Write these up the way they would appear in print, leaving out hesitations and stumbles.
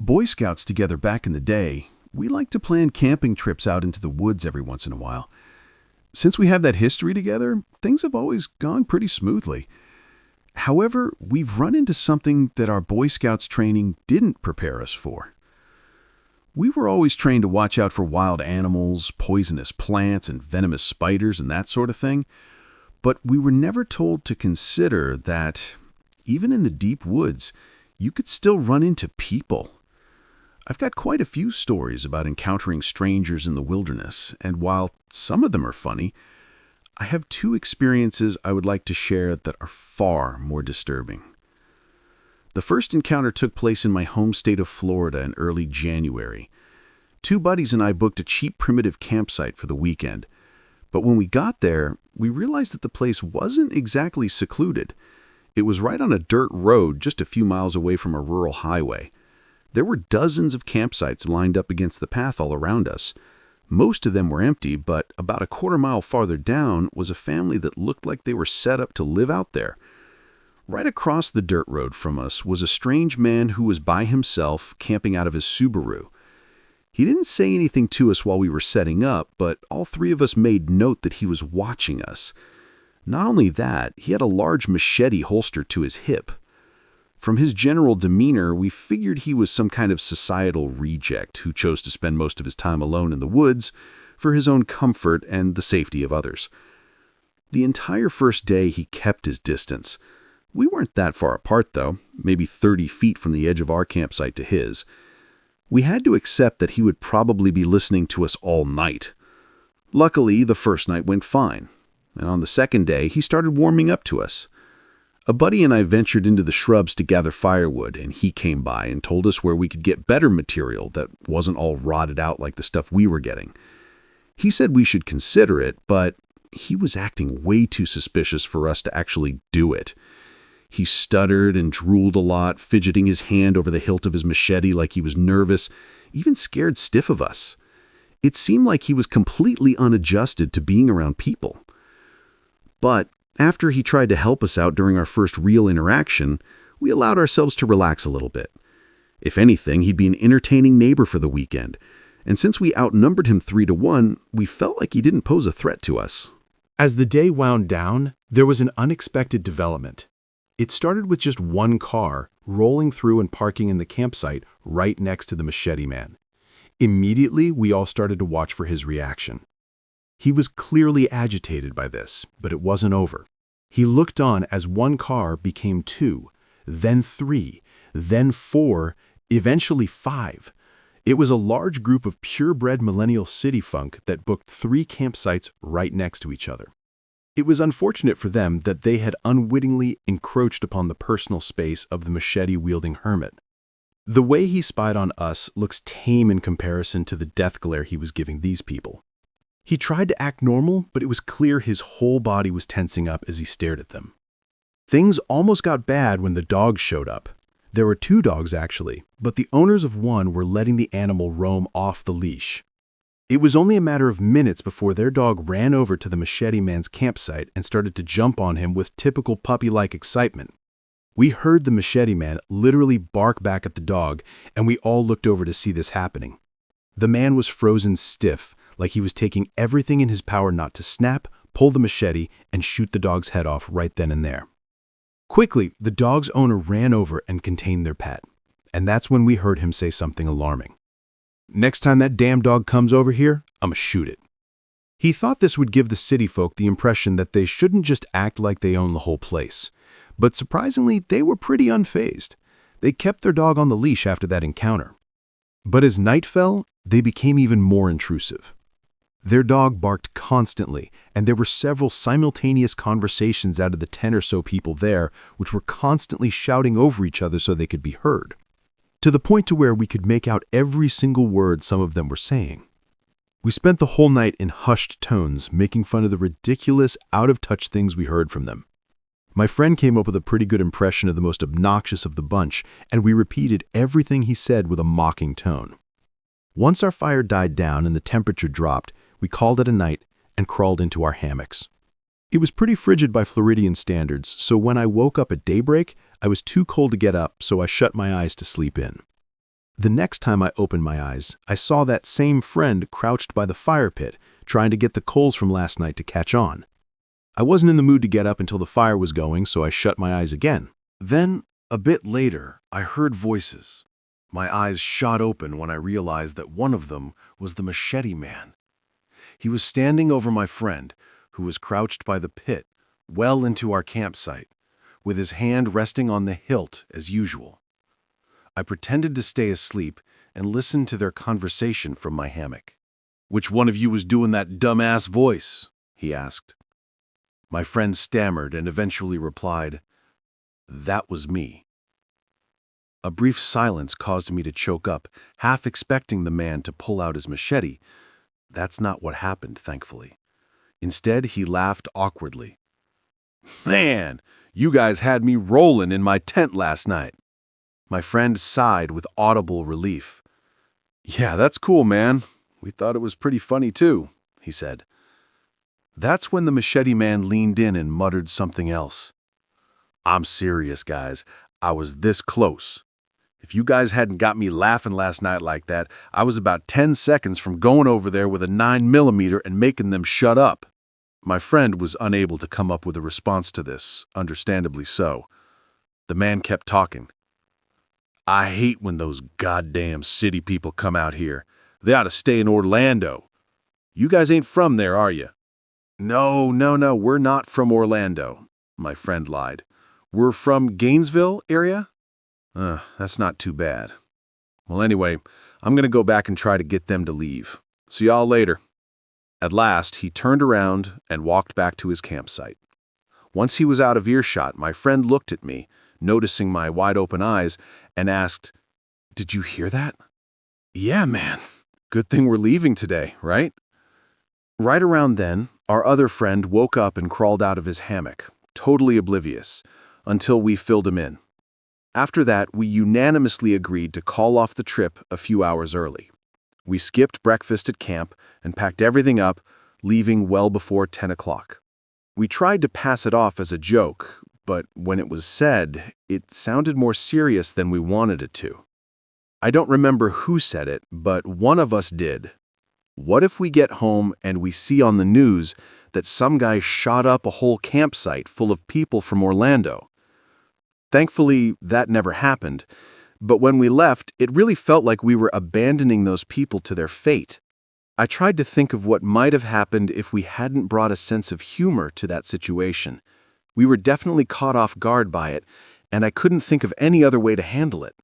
Boy Scouts together back in the day, we liked to plan camping trips out into the woods every once in a while. Since we have that history together, things have always gone pretty smoothly. However, we've run into something that our Boy Scouts training didn't prepare us for. We were always trained to watch out for wild animals, poisonous plants, and venomous spiders and that sort of thing, but we were never told to consider that, even in the deep woods, you could still run into people. I've got quite a few stories about encountering strangers in the wilderness, and while some of them are funny, I have two experiences I would like to share that are far more disturbing. The first encounter took place in my home state of Florida in early January. Two buddies and I booked a cheap primitive campsite for the weekend, but when we got there, we realized that the place wasn't exactly secluded. It was right on a dirt road just a few miles away from a rural highway. There were dozens of campsites lined up against the path all around us. Most of them were empty, but about a quarter-mile farther down was a family that looked like they were set up to live out there. Right across the dirt road from us was a strange man who was by himself, camping out of his Subaru. He didn't say anything to us while we were setting up, but all three of us made note that he was watching us. Not only that, he had a large machete holstered to his hip. From his general demeanor, we figured he was some kind of societal reject who chose to spend most of his time alone in the woods for his own comfort and the safety of others. The entire first day, he kept his distance. We weren't that far apart, though, maybe 30 feet from the edge of our campsite to his. We had to accept that he would probably be listening to us all night. Luckily, the first night went fine, and on the second day, he started warming up to us. A buddy and I ventured into the shrubs to gather firewood, and he came by and told us where we could get better material that wasn't all rotted out like the stuff we were getting. He said we should consider it, but he was acting way too suspicious for us to actually do it. He stuttered and drooled a lot, fidgeting his hand over the hilt of his machete like he was nervous, even scared stiff of us. It seemed like he was completely unadjusted to being around people. But after he tried to help us out during our first real interaction, we allowed ourselves to relax a little bit. If anything, he'd be an entertaining neighbor for the weekend, and since we outnumbered him 3-1, we felt like he didn't pose a threat to us. As the day wound down, there was an unexpected development. It started with just one car rolling through and parking in the campsite right next to the machete man. Immediately, we all started to watch for his reaction. He was clearly agitated by this, but it wasn't over. He looked on as one car became 2, then 3, then 4, eventually 5. It was a large group of purebred millennial city funk that booked 3 campsites right next to each other. It was unfortunate for them that they had unwittingly encroached upon the personal space of the machete-wielding hermit. The way he spied on us looks tame in comparison to the death glare he was giving these people. He tried to act normal, but it was clear his whole body was tensing up as he stared at them. Things almost got bad when the dogs showed up. There were 2 dogs, actually, but the owners of one were letting the animal roam off the leash. It was only a matter of minutes before their dog ran over to the machete man's campsite and started to jump on him with typical puppy-like excitement. We heard the machete man literally bark back at the dog, and we all looked over to see this happening. The man was frozen stiff, like he was taking everything in his power not to snap, pull the machete, and shoot the dog's head off right then and there. Quickly, the dog's owner ran over and contained their pet, and that's when we heard him say something alarming. "Next time that damn dog comes over here, I'ma shoot it." He thought this would give the city folk the impression that they shouldn't just act like they own the whole place. But surprisingly, they were pretty unfazed. They kept their dog on the leash after that encounter. But as night fell, they became even more intrusive. Their dog barked constantly, and there were several simultaneous conversations out of the 10 or so people there, which were constantly shouting over each other so they could be heard, to the point to where we could make out every single word some of them were saying. We spent the whole night in hushed tones, making fun of the ridiculous, out-of-touch things we heard from them. My friend came up with a pretty good impression of the most obnoxious of the bunch, and we repeated everything he said with a mocking tone. Once our fire died down and the temperature dropped, we called it a night and crawled into our hammocks. It was pretty frigid by Floridian standards, so when I woke up at daybreak, I was too cold to get up, so I shut my eyes to sleep in. The next time I opened my eyes, I saw that same friend crouched by the fire pit, trying to get the coals from last night to catch on. I wasn't in the mood to get up until the fire was going, so I shut my eyes again. Then, a bit later, I heard voices. My eyes shot open when I realized that one of them was the machete man. He was standing over my friend, who was crouched by the pit, well into our campsite, with his hand resting on the hilt as usual. I pretended to stay asleep and listened to their conversation from my hammock. "Which one of you was doing that dumbass voice?" he asked. My friend stammered and eventually replied, "That was me." A brief silence caused me to choke up, half expecting the man to pull out his machete. That's not what happened, thankfully. Instead, he laughed awkwardly. "Man, you guys had me rolling in my tent last night." My friend sighed with audible relief. "Yeah, that's cool, man. We thought it was pretty funny too," he said. That's when the machete man leaned in and muttered something else. "I'm serious, guys. I was this close. If you guys hadn't got me laughing last night like that, I was about 10 seconds from going over there with a 9mm and making them shut up." My friend was unable to come up with a response to this, understandably so. The man kept talking. "I hate when those goddamn city people come out here. They ought to stay in Orlando. You guys ain't from there, are you?" No, we're not from Orlando," my friend lied. "We're from Gainesville area?" That's not too bad. Well, anyway, I'm going to go back and try to get them to leave. See y'all later." At last, he turned around and walked back to his campsite. Once he was out of earshot, my friend looked at me, noticing my wide-open eyes, and asked, "Did you hear that?" "Yeah, man. Good thing we're leaving today, right?" Right around then, our other friend woke up and crawled out of his hammock, totally oblivious, until we filled him in. After that, we unanimously agreed to call off the trip a few hours early. We skipped breakfast at camp and packed everything up, leaving well before 10 o'clock. We tried to pass it off as a joke, but when it was said, it sounded more serious than we wanted it to. I don't remember who said it, but one of us did. What if we get home and we see on the news that some guy shot up a whole campsite full of people from Orlando? Thankfully, that never happened, but when we left, it really felt like we were abandoning those people to their fate. I tried to think of what might have happened if we hadn't brought a sense of humor to that situation. We were definitely caught off guard by it, and I couldn't think of any other way to handle it.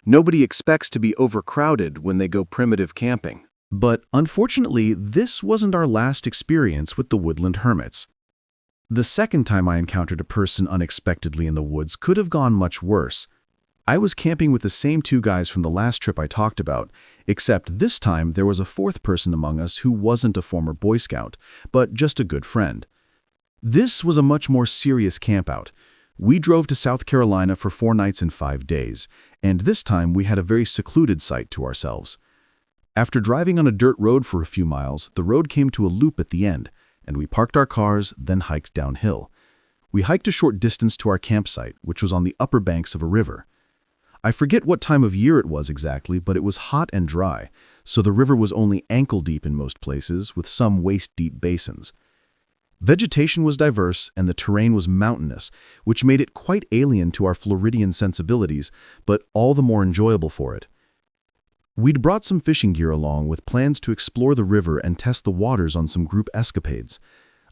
Nobody expects to be overcrowded when they go primitive camping. But unfortunately, this wasn't our last experience with the woodland hermits. The second time I encountered a person unexpectedly in the woods could have gone much worse. I was camping with the same two guys from the last trip I talked about, except this time there was a fourth person among us who wasn't a former Boy Scout, but just a good friend. This was a much more serious campout. We drove to South Carolina for 4 nights and 5 days, and this time we had a very secluded site to ourselves. After driving on a dirt road for a few miles, the road came to a loop at the end, and we parked our cars, then hiked downhill. We hiked a short distance to our campsite, which was on the upper banks of a river. I forget what time of year it was exactly, but it was hot and dry, so the river was only ankle-deep in most places, with some waist-deep basins. Vegetation was diverse, and the terrain was mountainous, which made it quite alien to our Floridian sensibilities, but all the more enjoyable for it. We'd brought some fishing gear along with plans to explore the river and test the waters on some group escapades.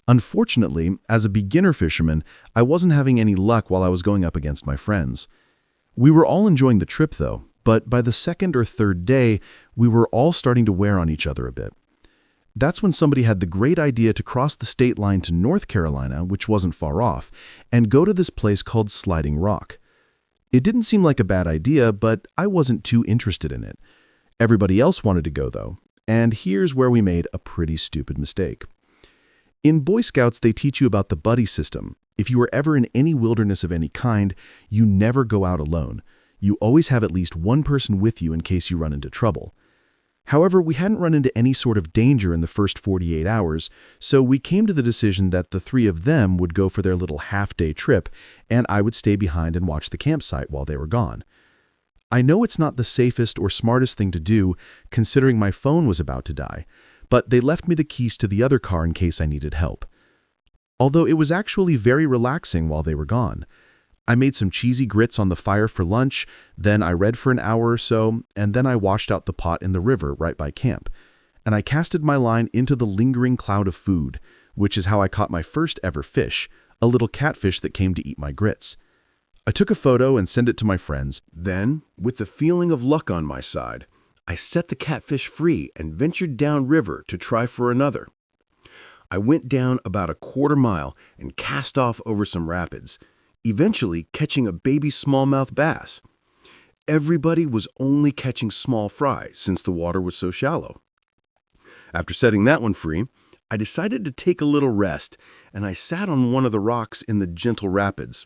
Unfortunately, as a beginner fisherman, I wasn't having any luck while I was going up against my friends. We were all enjoying the trip though, but by the second or third day, we were all starting to wear on each other a bit. That's when somebody had the great idea to cross the state line to North Carolina, which wasn't far off, and go to this place called Sliding Rock. It didn't seem like a bad idea, but I wasn't too interested in it. Everybody else wanted to go, though, and here's where we made a pretty stupid mistake. In Boy Scouts, they teach you about the buddy system. If you are ever in any wilderness of any kind, you never go out alone. You always have at least one person with you in case you run into trouble. However, we hadn't run into any sort of danger in the first 48 hours, so we came to the decision that the 3 of them would go for their little half-day trip, and I would stay behind and watch the campsite while they were gone. I know it's not the safest or smartest thing to do, considering my phone was about to die, but they left me the keys to the other car in case I needed help. Although it was actually very relaxing while they were gone. I made some cheesy grits on the fire for lunch, then I read for an hour or so, and then I washed out the pot in the river right by camp. And I casted my line into the lingering cloud of food, which is how I caught my first ever fish, a little catfish that came to eat my grits. I took a photo and sent it to my friends. Then, with the feeling of luck on my side, I set the catfish free and ventured downriver to try for another. I went down about a quarter mile and cast off over some rapids, eventually catching a baby smallmouth bass. Everybody was only catching small fry since the water was so shallow. After setting that one free, I decided to take a little rest, and I sat on one of the rocks in the gentle rapids.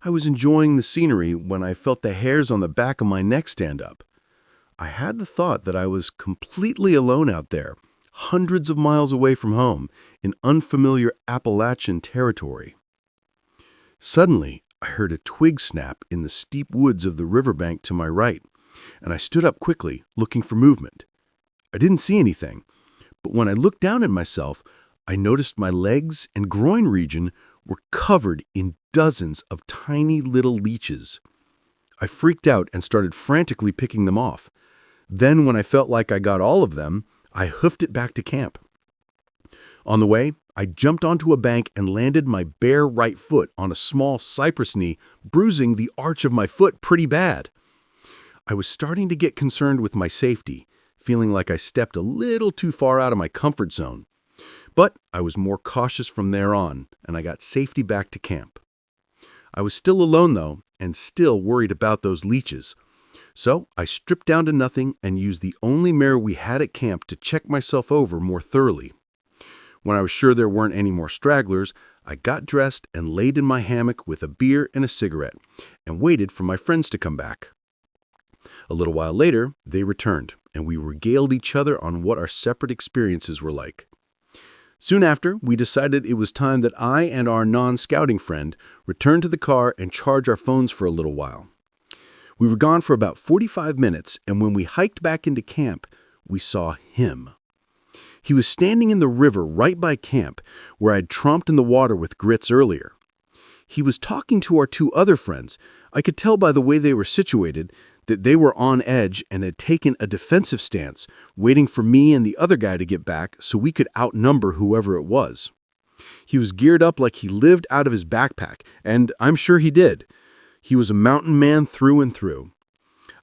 I was enjoying the scenery when I felt the hairs on the back of my neck stand up. I had the thought that I was completely alone out there, hundreds of miles away from home, in unfamiliar Appalachian territory. Suddenly, I heard a twig snap in the steep woods of the riverbank to my right, and I stood up quickly, looking for movement. I didn't see anything, but when I looked down at myself, I noticed my legs and groin region were covered in dozens of tiny little leeches. I freaked out and started frantically picking them off. Then, when I felt like I got all of them, I hoofed it back to camp. On the way, I jumped onto a bank and landed my bare right foot on a small cypress knee, bruising the arch of my foot pretty bad. I was starting to get concerned with my safety, feeling like I stepped a little too far out of my comfort zone. But I was more cautious from there on, and I got safety back to camp. I was still alone, though, and still worried about those leeches. So I stripped down to nothing and used the only mirror we had at camp to check myself over more thoroughly. When I was sure there weren't any more stragglers, I got dressed and laid in my hammock with a beer and a cigarette, and waited for my friends to come back. A little while later, they returned, and we regaled each other on what our separate experiences were like. Soon after, we decided it was time that I and our non-scouting friend return to the car and charge our phones for a little while. We were gone for about 45 minutes, and when we hiked back into camp, we saw him. He was standing in the river right by camp, where I'd tromped in the water with grits earlier. He was talking to our two other friends. I could tell by the way they were situated that they were on edge and had taken a defensive stance, waiting for me and the other guy to get back so we could outnumber whoever it was. He was geared up like he lived out of his backpack, and I'm sure he did. He was a mountain man through and through.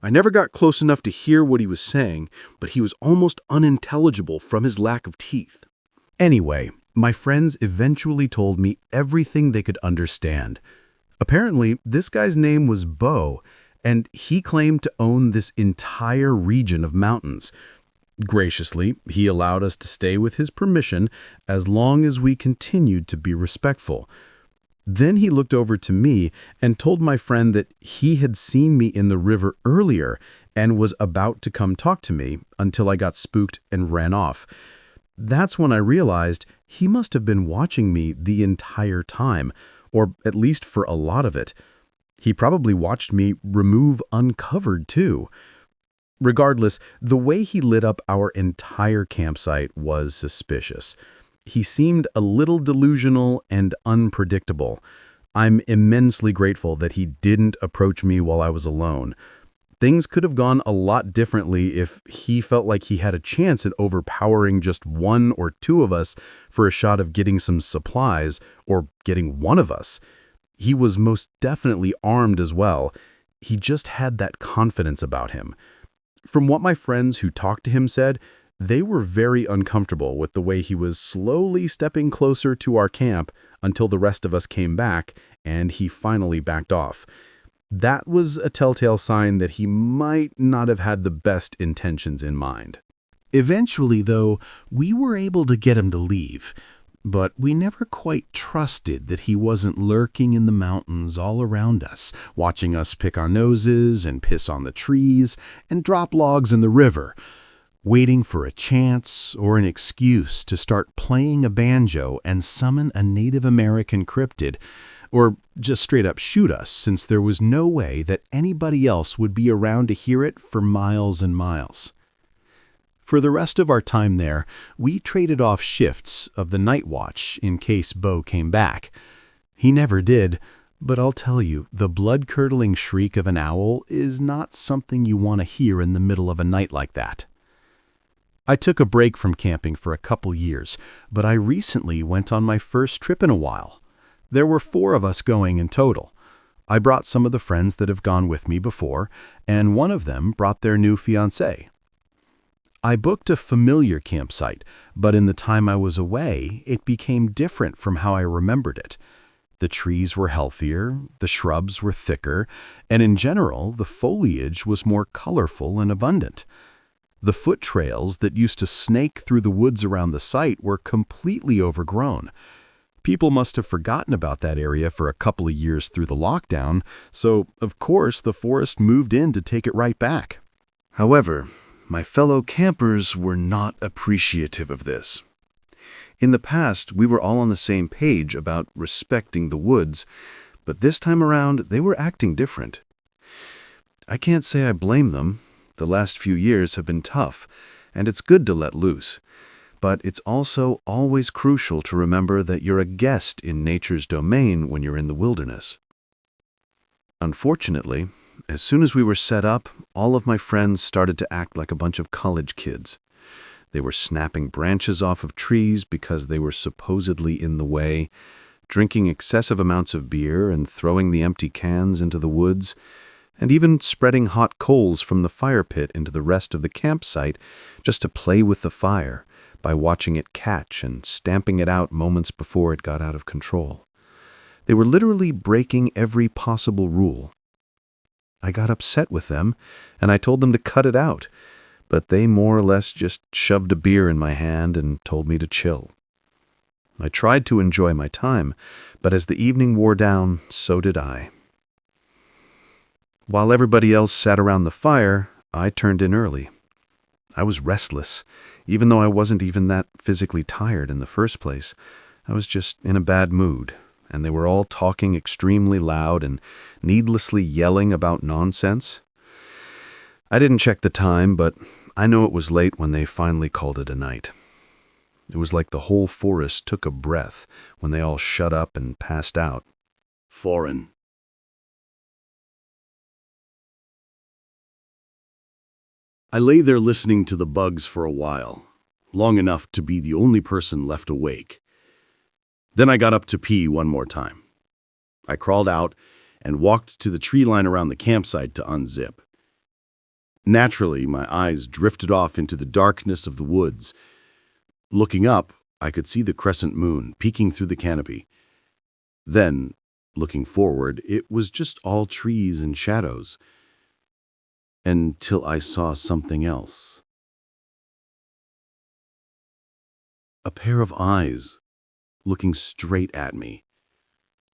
I never got close enough to hear what he was saying, but he was almost unintelligible from his lack of teeth. Anyway, my friends eventually told me everything they could understand. Apparently, this guy's name was Bo, and he claimed to own this entire region of mountains. Graciously, he allowed us to stay with his permission as long as we continued to be respectful. Then he looked over to me and told my friend that he had seen me in the river earlier and was about to come talk to me until I got spooked and ran off. That's when I realized he must have been watching me the entire time, or at least for a lot of it. He probably watched me remove Uncovered too. Regardless, the way he lit up our entire campsite was suspicious. He seemed a little delusional and unpredictable. I'm immensely grateful that he didn't approach me while I was alone. Things could have gone a lot differently if he felt like he had a chance at overpowering just one or two of us for a shot of getting some supplies, or getting one of us. He was most definitely armed as well. He just had that confidence about him. From what my friends who talked to him said, they were very uncomfortable with the way he was slowly stepping closer to our camp until the rest of us came back and he finally backed off. That was a telltale sign that he might not have had the best intentions in mind. Eventually, though, we were able to get him to leave, but we never quite trusted that he wasn't lurking in the mountains all around us, watching us pick our noses and piss on the trees and drop logs in the river, waiting for a chance or an excuse to start playing a banjo and summon a Native American cryptid, or just straight up shoot us, since there was no way that anybody else would be around to hear it for miles and miles. For the rest of our time there, we traded off shifts of the night watch in case Bo came back. He never did, but I'll tell you, the blood-curdling shriek of an owl is not something you want to hear in the middle of a night like that. I took a break from camping for a couple years, but I recently went on my first trip in a while. There were 4 of us going in total. I brought some of the friends that have gone with me before, and one of them brought their new fiancée. I booked a familiar campsite, but in the time I was away, it became different from how I remembered it. The trees were healthier, the shrubs were thicker, and in general, the foliage was more colorful and abundant. The foot trails that used to snake through the woods around the site were completely overgrown. People must have forgotten about that area for a couple of years through the lockdown, so, of course, the forest moved in to take it right back. However, my fellow campers were not appreciative of this. In the past, we were all on the same page about respecting the woods, but this time around, they were acting different. I can't say I blame them. The last few years have been tough, and it's good to let loose. But it's also always crucial to remember that you're a guest in nature's domain when you're in the wilderness. Unfortunately, as soon as we were set up, all of my friends started to act like a bunch of college kids. They were snapping branches off of trees because they were supposedly in the way, drinking excessive amounts of beer and throwing the empty cans into the woods, and even spreading hot coals from the fire pit into the rest of the campsite just to play with the fire by watching it catch and stamping it out moments before it got out of control. They were literally breaking every possible rule. I got upset with them, and I told them to cut it out, but they more or less just shoved a beer in my hand and told me to chill. I tried to enjoy my time, but as the evening wore down, so did I. While everybody else sat around the fire, I turned in early. I was restless, even though I wasn't even that physically tired in the first place. I was just in a bad mood, and they were all talking extremely loud and needlessly yelling about nonsense. I didn't check the time, but I know it was late when they finally called it a night. It was like the whole forest took a breath when they all shut up and passed out. Foreign. I lay there listening to the bugs for a while, long enough to be the only person left awake. Then I got up to pee one more time. I crawled out and walked to the tree line around the campsite to unzip. Naturally, my eyes drifted off into the darkness of the woods. Looking up, I could see the crescent moon peeking through the canopy. Then, looking forward, it was just all trees and shadows. Until I saw something else. A pair of eyes looking straight at me,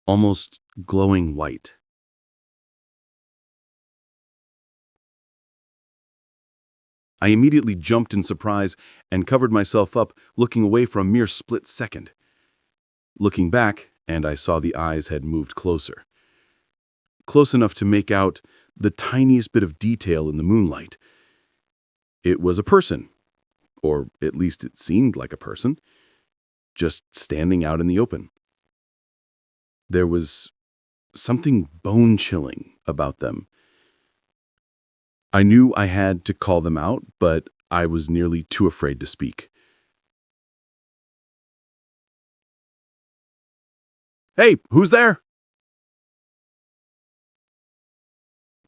almost glowing white. I immediately jumped in surprise and covered myself up, looking away for a mere split second. Looking back, and I saw the eyes had moved closer. Close enough to make out the tiniest bit of detail in the moonlight. It was a person, or at least it seemed like a person, just standing out in the open. There was something bone-chilling about them. I knew I had to call them out, but I was nearly too afraid to speak. "Hey, who's there?"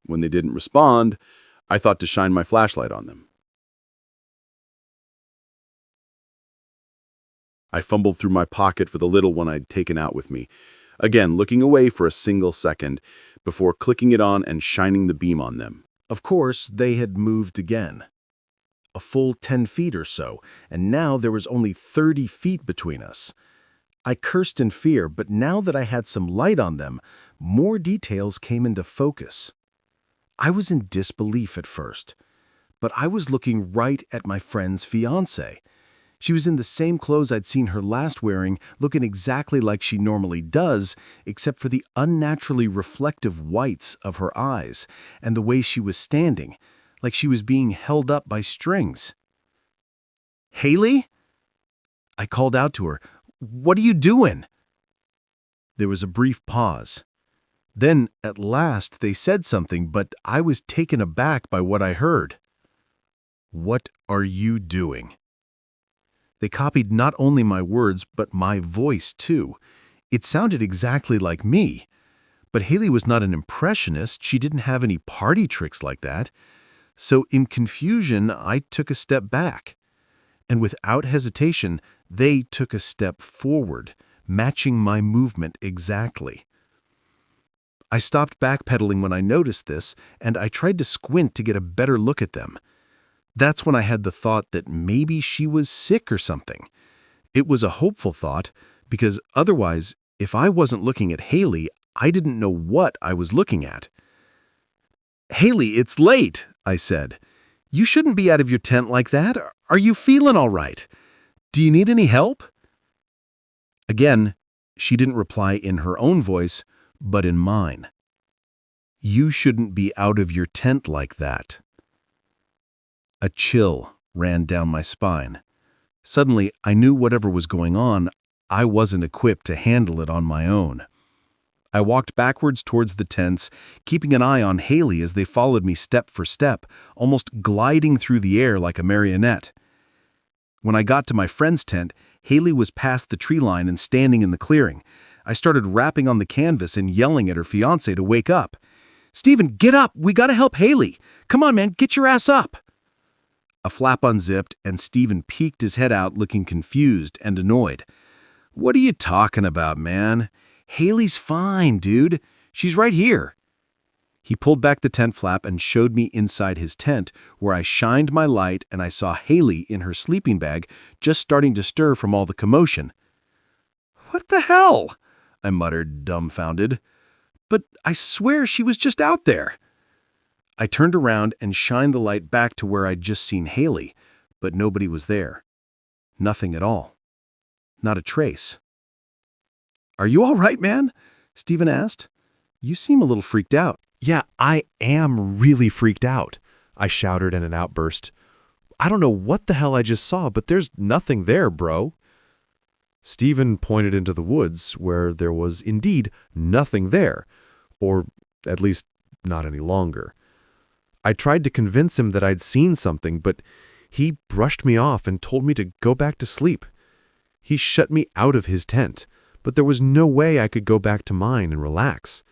When they didn't respond, I thought to shine my flashlight on them. I fumbled through my pocket for the little one I'd taken out with me, again looking away for a single second before clicking it on and shining the beam on them. Of course, they had moved again. A full 10 feet or so, and now there was only 30 feet between us. I cursed in fear, but now that I had some light on them, more details came into focus. I was in disbelief at first, but I was looking right at my friend's fiancé. She was in the same clothes I'd seen her last wearing, looking exactly like she normally does, except for the unnaturally reflective whites of her eyes and the way she was standing, like she was being held up by strings. "Haley?" I called out to her. "What are you doing?" There was a brief pause. Then, at last, they said something, but I was taken aback by what I heard. "What are you doing?" They copied not only my words, but my voice, too. It sounded exactly like me. But Haley was not an impressionist. She didn't have any party tricks like that. So, in confusion, I took a step back. And without hesitation, they took a step forward, matching my movement exactly. I stopped backpedaling when I noticed this, and I tried to squint to get a better look at them. That's when I had the thought that maybe she was sick or something. It was a hopeful thought, because otherwise, if I wasn't looking at Haley, I didn't know what I was looking at. "Haley, it's late," I said. "You shouldn't be out of your tent like that. Are you feeling all right? Do you need any help?" Again, she didn't reply in her own voice, but in mine. "You shouldn't be out of your tent like that." A chill ran down my spine. Suddenly, I knew whatever was going on, I wasn't equipped to handle it on my own. I walked backwards towards the tents, keeping an eye on Haley as they followed me step for step, almost gliding through the air like a marionette. When I got to my friend's tent, Haley was past the tree line and standing in the clearing. I started rapping on the canvas and yelling at her fiancé to wake up. "Steven, get up! We gotta help Haley! Come on, man, get your ass up!" A flap unzipped, and Steven peeked his head out looking confused and annoyed. "What are you talking about, man? Haley's fine, dude. She's right here." He pulled back the tent flap and showed me inside his tent, where I shined my light and I saw Haley in her sleeping bag just starting to stir from all the commotion. "What the hell?" I muttered, dumbfounded. "But I swear she was just out there." I turned around and shined the light back to where I'd just seen Haley, but nobody was there. Nothing at all. Not a trace. "Are you all right, man?" Steven asked. "You seem a little freaked out." "Yeah, I am really freaked out," I shouted in an outburst. "I don't know what the hell I just saw, but there's nothing there, bro." Stephen pointed into the woods, where there was indeed nothing there, or at least not any longer. I tried to convince him that I'd seen something, but he brushed me off and told me to go back to sleep. He shut me out of his tent, but there was no way I could go back to mine and relax.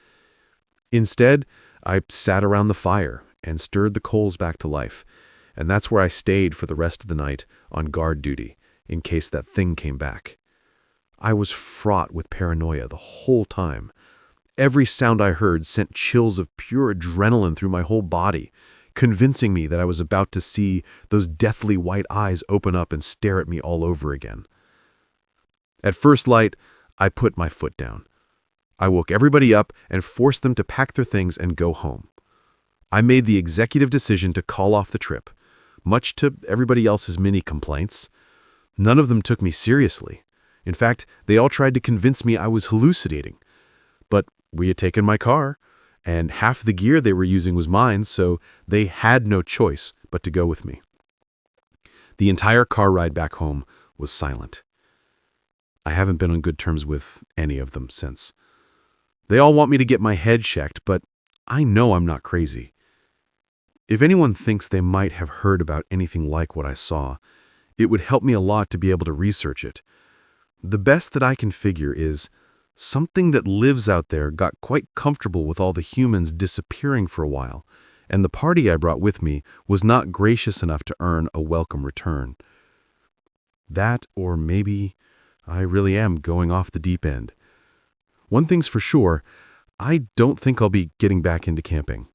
Instead, I sat around the fire and stirred the coals back to life, and that's where I stayed for the rest of the night on guard duty, in case that thing came back. I was fraught with paranoia the whole time. Every sound I heard sent chills of pure adrenaline through my whole body, convincing me that I was about to see those deathly white eyes open up and stare at me all over again. At first light, I put my foot down. I woke everybody up and forced them to pack their things and go home. I made the executive decision to call off the trip, much to everybody else's mini complaints. None of them took me seriously. In fact, they all tried to convince me I was hallucinating. But we had taken my car, and half the gear they were using was mine, so they had no choice but to go with me. The entire car ride back home was silent. I haven't been on good terms with any of them since. They all want me to get my head checked, but I know I'm not crazy. If anyone thinks they might have heard about anything like what I saw, it would help me a lot to be able to research it. The best that I can figure is something that lives out there got quite comfortable with all the humans disappearing for a while, and the party I brought with me was not gracious enough to earn a welcome return. That, or maybe I really am going off the deep end. One thing's for sure, I don't think I'll be getting back into camping.